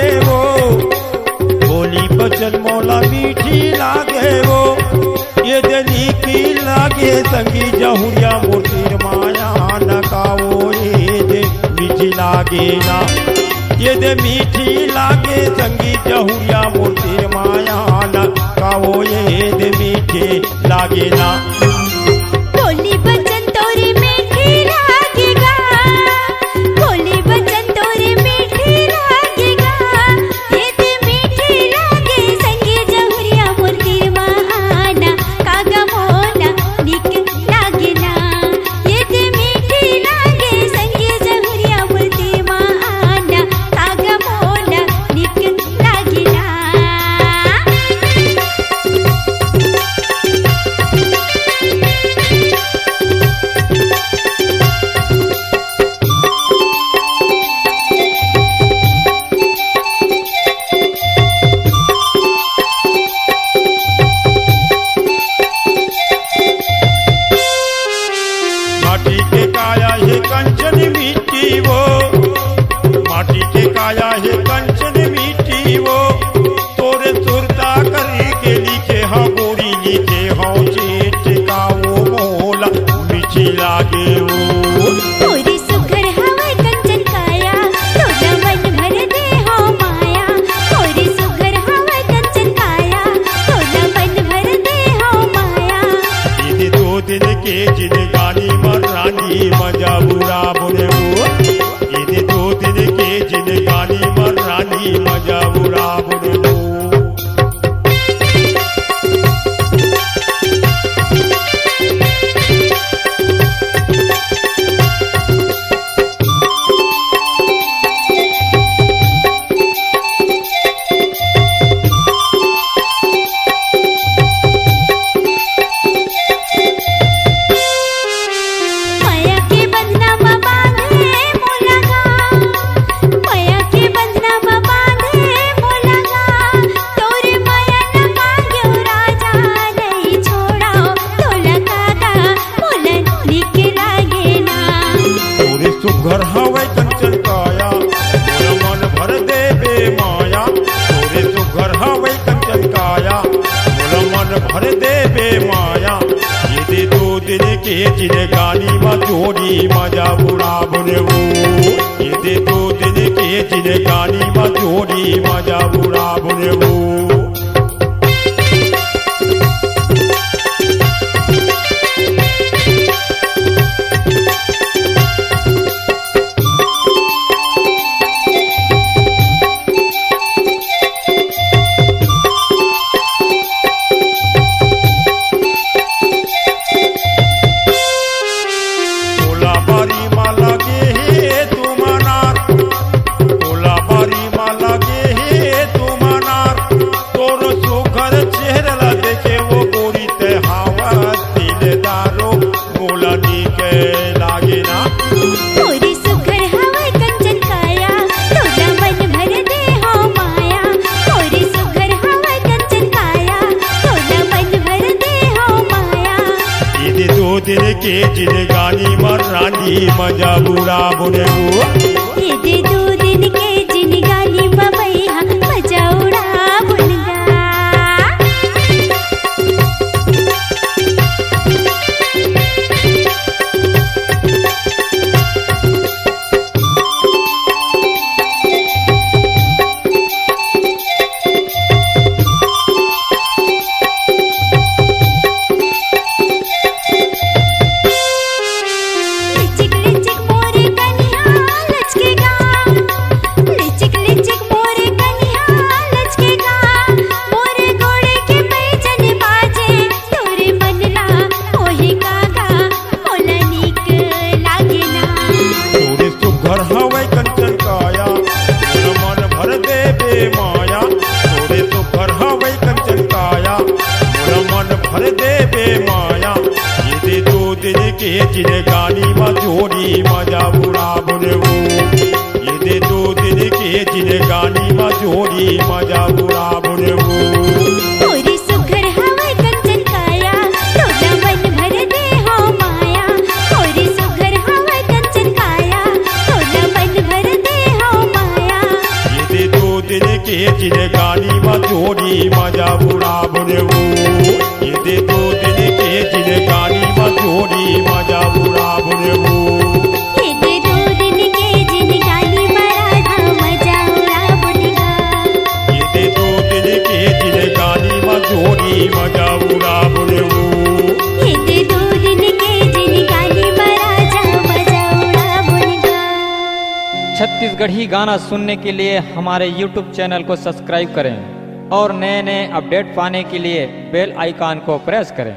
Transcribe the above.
लागे वो, बोली बचन मोला मीठी लागे वो, ये दिली की लागे संगी जहुरिया मूर्ति माया नकाओ, ये दे मीठी लागे ना, ये दे मीठी लागे संगी जहुरिया मूर्ति माया नकाओ, ये दे मीठी लागे ना। बोली बचन तोरी मीठी लागेगा, बोली बचन तोरी मीठी लागेगा, ये दे मीठी लागे संगी जहुरिया मूर्ति महाना कागा मोला निक लागे ना, ये दे मीठी लागे संगी जहुरिया मूर्ति महाना कागा मोला निक लागे ना। माटी के काया है कंचन मिट्टी वो, माटी के काया है कंचन मिट्टी वो, तोरे सुरता करी के लिखे हाँ गोरी लिखे हाँ चेट का वो मोला मीठी लागे वो। तोरी सुघर हवै कंचन काया, तोला मन भर दे हो माया, तोरी सुघर हवै कंचन काया, तोला मन भर दे हो माया। ये दो दिन के जिनगानी मरानी मजा बुरा बोले वो, ये दो दिन के जिनगानी मरानी मजा बुरा बोले वो। माया के बंधना में बांधे मोला गा, माया के बंधना में बांधे मोला गा, तोरे माया न मांग्यो राजा नहीं छोड़ाओ, तोला कागा मोला निक लागे ना। तोरे सुघर हवै कंचन काया, मोर मन भर देबे माया, तोरे सुघर हवै कंचन काया, मोर मन भर देबे माया। ये दे दो दिन के जिनगानी में जोड़ी मजा बुरा बोले वो, ये दे दो दिन के जिनगानी में जोड़ी मजा बुरा बोले वो। ओला बारी माला गे हे तुमनार, ओला बारी माला गे हे तुमनार, तोर सुघर चेहरा देखे वो गोरी ते हावा दिलदारो मोला निके लागे ना। तोरी सुघर हवै कंचन काया, तोला मन भर दे हो माया, तोरी सुघर हवै कंचन काया, तोला मन भर दे हो माया। ये दो दिन के जिनगानी मरानी मजा बुरा बोले वो, ये दे दो दिन के जिनगानी में मैया मजा उड़ा बुनगा। लिचिक लिचिक मोरे कन्या लचकेगा, लिचिक लिचिक मोरे कन्या लचकेगा, मोरे घोड़े के पैजन बाजे, तोरे मनला ओही कागा मोला निक लागे ना। तोरे सुघर हवै कंचन काया, मोर मन भर देबे माया, तोरे सुघर हवै कंचन काया, मोर मन भर देबे माया। ये दे दो दिन के जिनगानी में जोड़ी मजा बुरा बोले वो, ये दे दो दिन के जिनगानी में जोड़ी मजा बुरा बोले वो। तोरी सुघर हवै कंचन काया, तोला मन भर दे हो माया, तोरी सुघर हवै कंचन काया, तोला मन भर दे हो माया। ये दे दो दिन के जिंदगानी में जोड़ी मजा बुरा बुनबू ये 2 दिन के जिंदगानी में जोड़ी मजा बुरा बुनबू ये 2 दिन के जिंदगानी में राधा मजा उड़ा बुनगा ये 2 दिन के जिंदगानी में जोड़ी मजा बुरा बुनबू ये 2 दिन के जिंदगानी में राजा मजा उड़ा बुनगा। छत्तीसगढ़ी गाना सुनने के लिए हमारे YouTube चैनल को सब्सक्राइब करें और नए नए अपडेट पाने के लिए बेल आइकन को प्रेस करें।